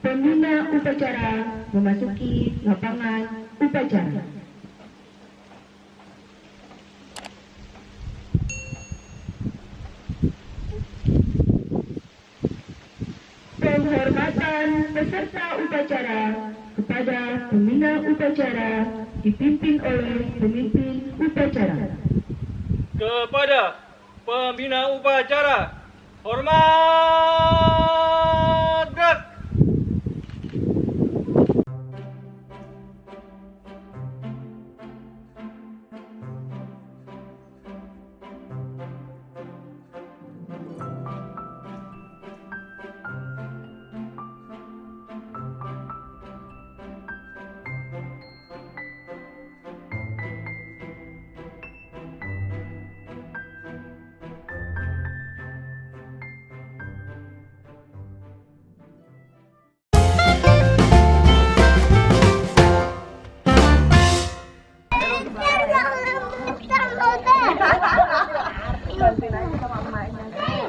Pembina upacara memasuki lapangan upacara. Penghormatan peserta upacara kepada pembina upacara dipimpin oleh pemimpin upacara. Kepada pembina upacara, hormat gerak.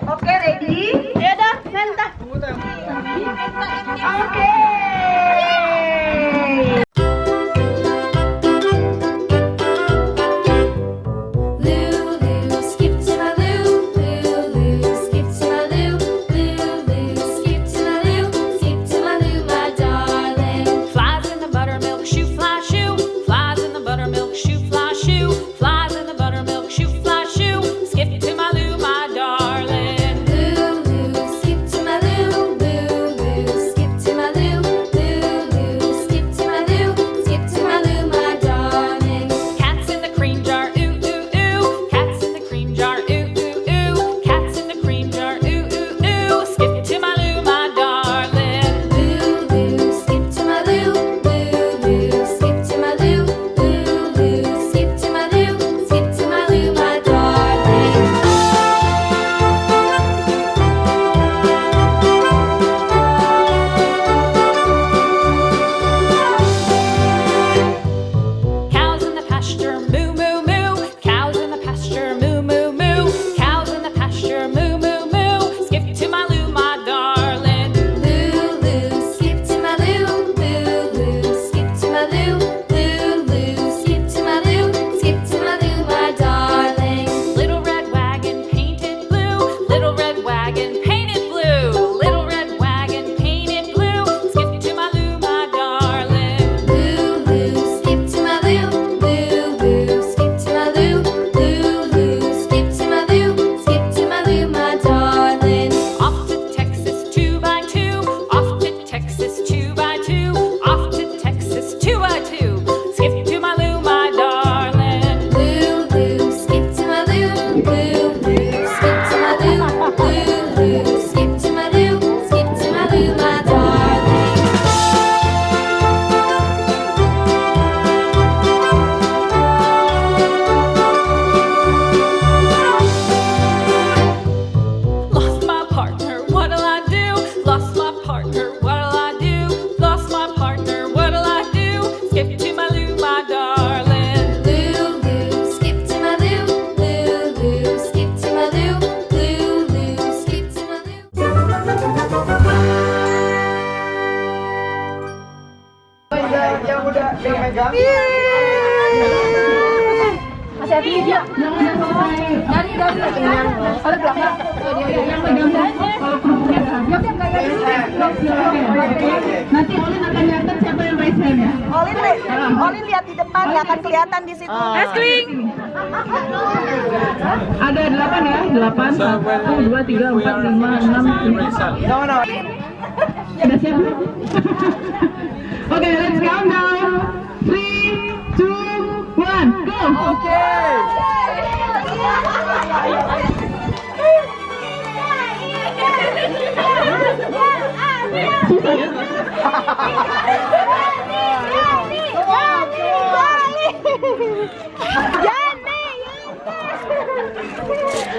Oke, ready? Ya dah, nanti. Oke. Lulu, skip to my loo. Lulu, skip to my loo. Lulu, skip to my loo. Skip to my loo, my darling. Flies in the buttermilk shoe, fly shoe. Flies in the buttermilk shoe, fly shoe. Flies in the buttermilk shoe, fly shoe. Skip to my loo, my darling. Lulu, skip to my loo. Lulu, skip to my loo. Lulu, skip to my loo. Skip to my loo, my darling. Cats in the cream jar, ooh ooh ooh. Cats in the cream jar, ooh ooh ooh. Cats in the cream jar, ooh ooh ooh. Skip to my loo, my darling. Lulu, skip to my loo. Lulu, skip to my loo. Lulu, skip to my loo. Skip to my loo, my darling. Cows in the pasture, moo moo moo. Cows in the pasture, moo moo moo. Cows in the pasture, moo moo moo. Skip to my loo, my darling. Lulu, skip to my loo. Lulu, skip to my loo. Lulu, skip to my loo. Skip to my loo, my darling. Little red wagon painted blue. Little red wagon painted blue. Little red wagon painted blue. Skip to my loo, my darling. Lulu, skip to my loo. Lulu, skip to my loo. Lulu, skip to my loo. Skip to my loo, my darling. Off to Texas 2x2. Off to Texas 2x2. Off to Texas 2x2. Skip to my loo, my darling. Lulu, skip to my loo. Lulu, skip to my loo. Lulu, skip to my loo. Skip to my loo, my darling. Lost my partner, what'll I do? Lost my partner, what'll I do? Lost my partner, what'll I do? Skip to my loo, my darling. Lulu, skip to my loo. Lulu, skip to my loo. Lulu, skip to my loo. Yang udah megang. Hati-hati dia. Dari kalau belakang. Nanti Olin akan nyatet siapa yang raise hand ya. Olin lihat di depan, nggak akan kelihatan di situ. Wrestling. Ada 8 ya, 8, 1, 2, 3, 4, 5, 6, 7. Udah siap belum? Oke, let's count down. 3, 2, 1, go!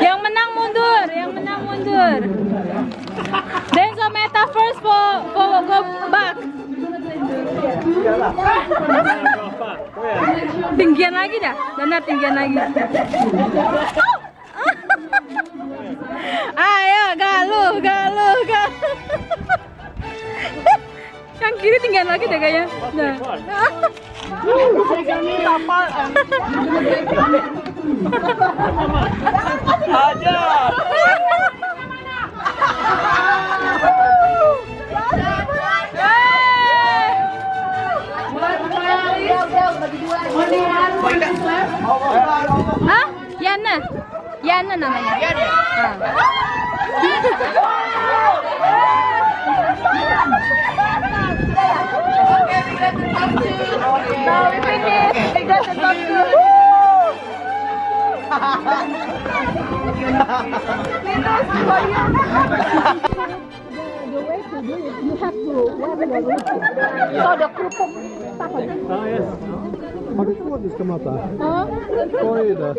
Yang menang mundur, Denso Meta first for go back. Tinggian lagi dah, benar tinggian lagi. Ayo galuh. kiri tinggal lagi deh kayaknya. Nah. Aja. Hah? Yana? Yana namanya. Yana. Har du skådiskamata? Ja. Oj då.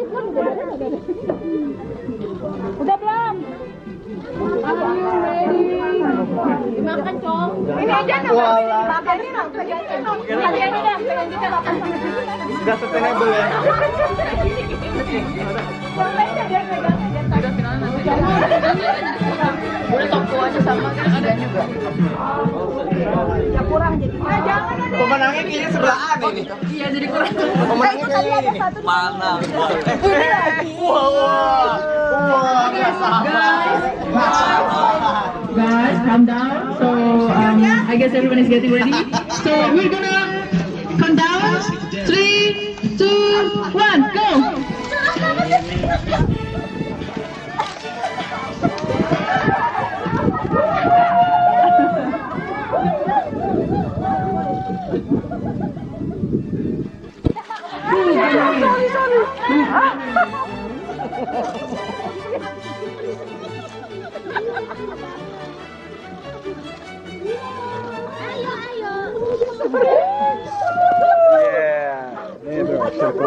Udah belum? Makan cong. Ini aja makan ini dah. Sudah sustainable ya. Boleh toko aja sama juga. Ya kurang jadi. Pemenangnya kayaknya sebelahan ini. Iya jadi kurang. Pemenangnya kayaknya ini. Mana? Wah. Guys, calm down. So, I guess everyone is getting ready. So, we're gonna count down. 3, 2, 1, go! Det är bra. Kör på.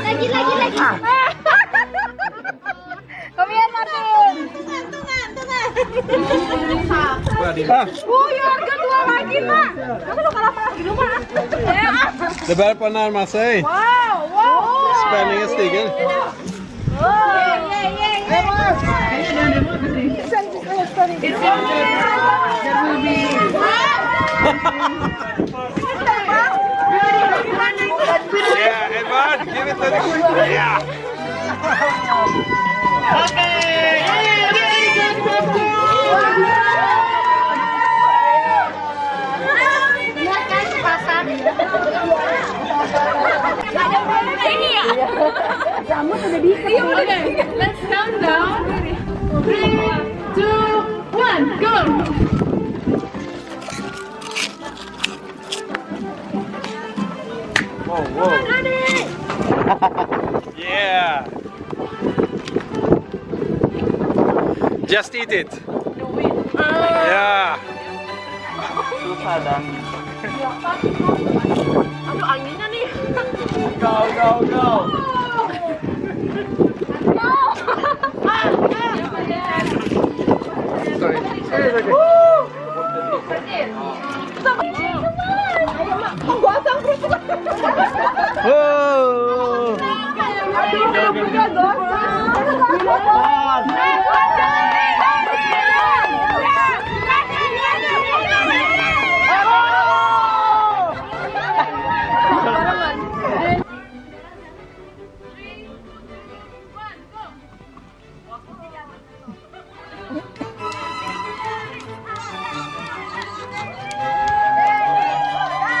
Lagi. Kom igen Martin. Ya harga 2 lagi Mak. Kamu lo kalah lagi dulu Mak. Det börjar på att närma sig. Wow. Spänningen stiger. Yeah, Edward, give it to the yeah. Okay, let's count down. 3, 2, 1, go! Whoa. Yeah. Just eat it. Yeah. Susah dan. Aduh anginnya nih. Go. Sorry. Oh.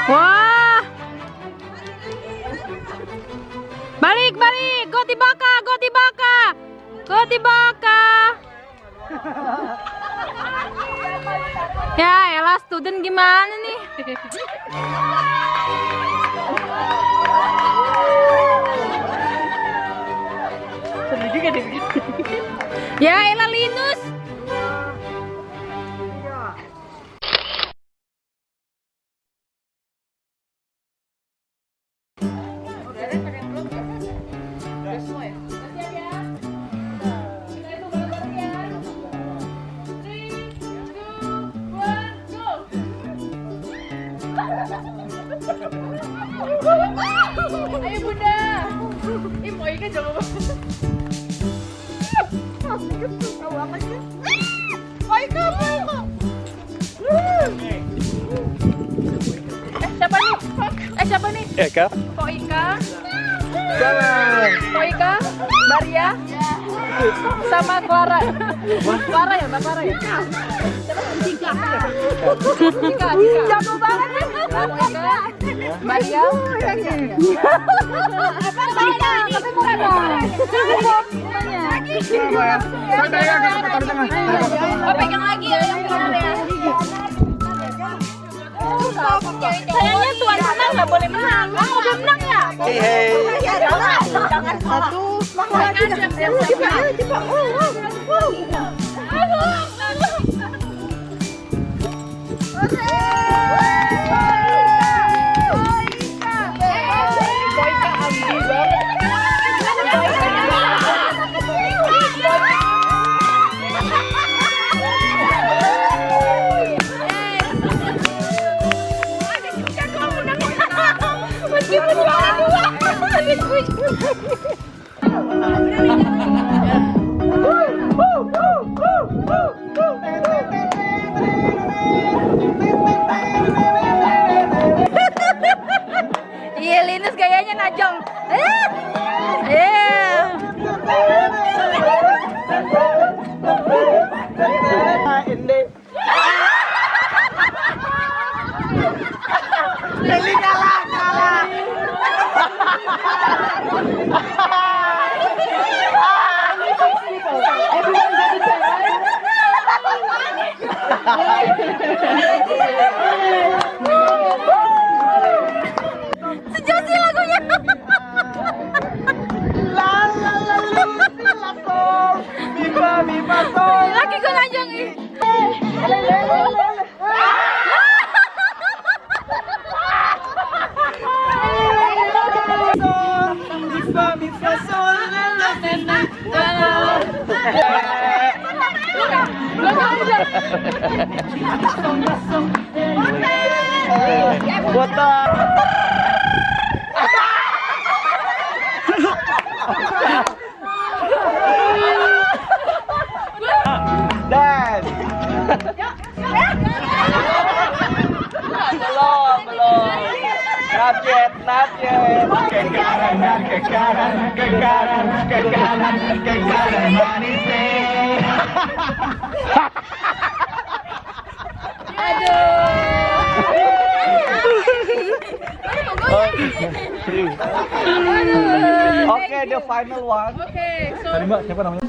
Wah. Balik. Go tibaka. Ya elah student gimana nih? Seru juga deh. Ya elah Linus. Ayo bunda. Mau ikan jangan. Siapa nih? Siapa nih? Eka. Koika. Koika, Maria, sama Clara. Clara ya, Mbak Clara ya? Cika. Jago banget nih. Koika, Maria. Oh, pegang lagi ya yang benar ya. Sayangnya tuan menang nggak boleh menang. Kamu udah menang ya? Jangan satu. Iya, Linus gayanya najong. Sejauh sih lagunya. Laki gue najong nih. Oke, the final one. Tadi Mbak, siapa namanya?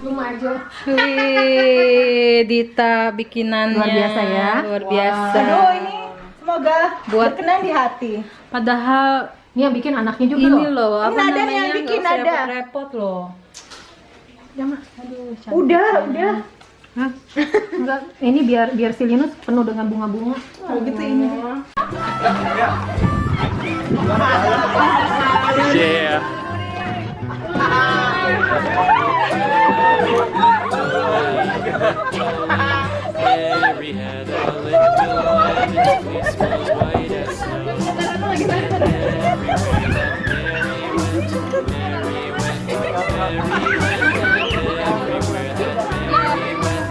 Wih, Dita bikinannya Luar biasa ya. Luar biasa. Aduh, ini semoga Buat- berkenan di hati. Padahal Ini yang bikin anaknya juga ini loh, apa Ini ada namanya? yang bikin, nggak usah ada. repot-repot loh. Udah. Enggak, ini biar si Linus penuh dengan bunga-bunga. Oh, gitu ini. Yeah. Mary had a little and his face was white as snow. Everywhere that Mary went, Mary went. Everywhere that Mary went.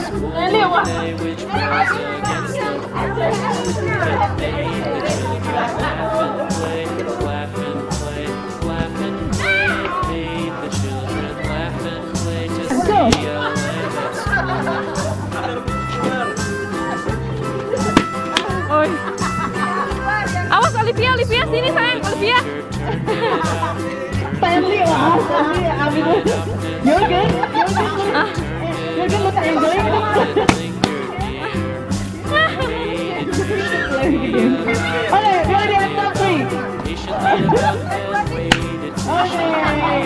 Which was against the rules that made the children laugh and play, laugh and play, laugh and play. It made the children laugh and play to see a lamb at school. Awas Olivia, Olivia sini sayang, Olivia. Stanley, wah, Stanley, you're good. You're good, look at Angelina. Okay, ready at top 3. Okay.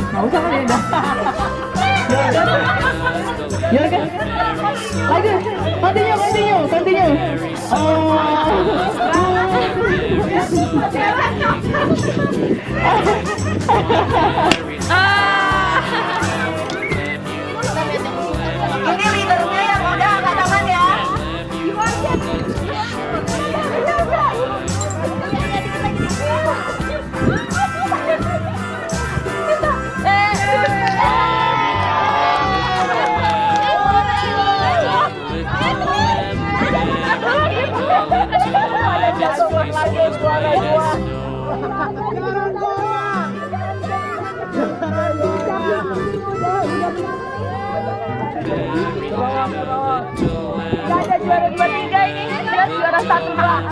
Nggak usah kali udah. You're good. Lagi, continue. Oh. juara 2, 3 ini. Dia juara 1 doang.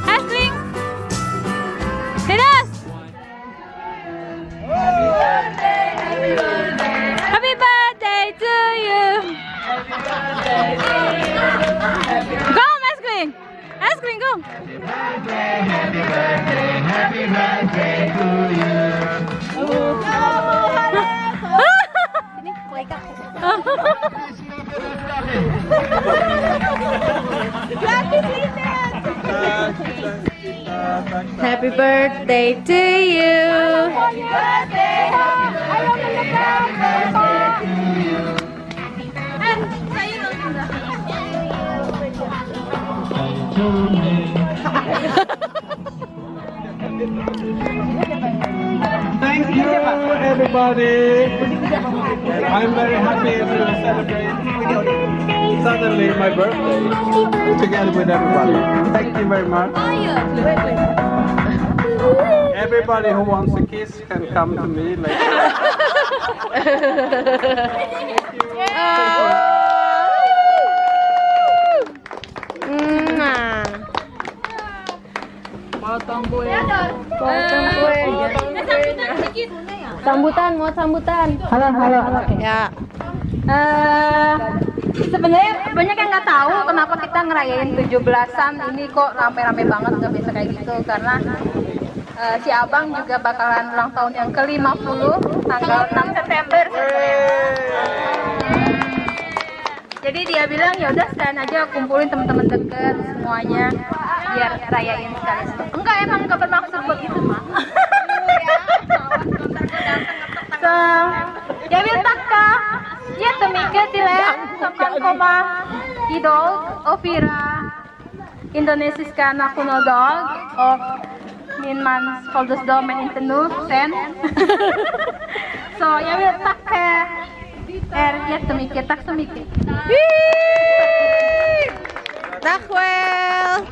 Esling. Dinas. Happy birthday to you. Go, Esling. Esling, go. Ini like aku. Happy birthday to you. Thank you, everybody. I'm very happy to celebrate suddenly my birthday together with everybody. Thank you very much. Everybody who wants a kiss can come to me later. Potong kue. Sambutan, mau sambutan. Halo. Ya. Sebenarnya banyak yang nggak tahu kenapa kita ngerayain 17-an ini kok rame-rame banget, nggak bisa kayak gitu karena si abang juga bakalan ulang tahun yang ke-50 tanggal 6 September. Jadi dia bilang ya udah sekalian aja kumpulin teman-teman deket semuanya biar rayain sekali. Enggak, emang nggak bermaksud buat gitu mah. So, jag vill tacka jättemycket till er som kan komma idag och fira indonesiska nationaldag och min mans födelsedag men inte nu sen. Så jag vill tacka er jättemycket. Tack så mycket. Tack själv.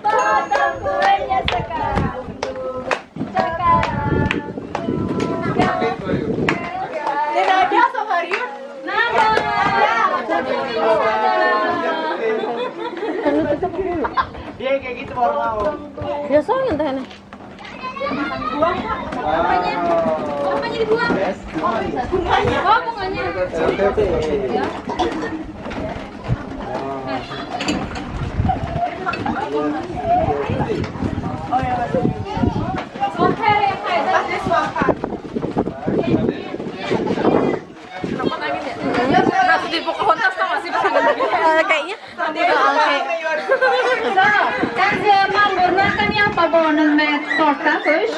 Potong kuenya sekarang. Tidak ada sama Rio. Dia kayak gitu baru mau. Ya soalnya entah nih. Apanya dibuang? Oh, bunganya. Kayaknya. Kan man börjar hjälpa barnen med starta först.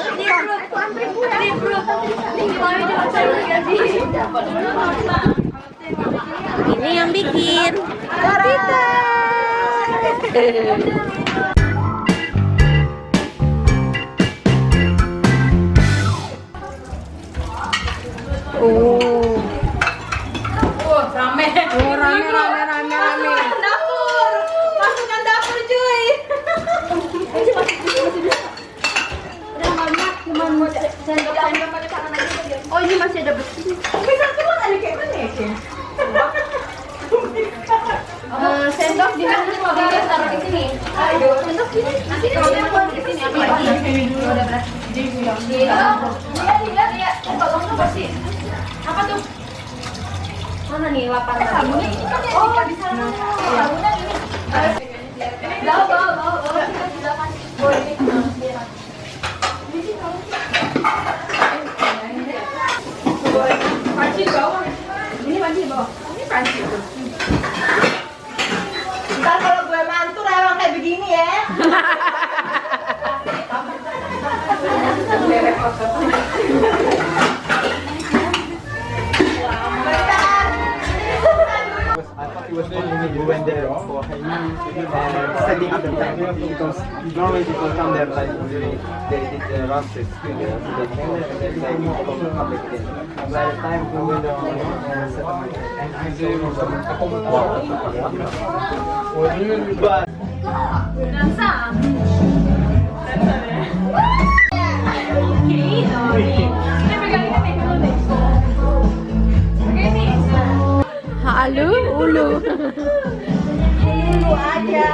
Ini yang bikin. Rame. Dapur. Masukkan dapur, cuy. Mana nih lapangan? Oh, di sana. Sabunnya ini. Panci di bawah. Ini panci di bawah. Ini panci. Ntar kalau gue mantu emang kayak begini ya. I thought it was only you went there for Haini and setting up the tank because normally people come there like during they did the Ramses period, so they came there and then like people come back again. By the time we went down and set up my tank, and I saw but Halu, ulu. Dulu aja.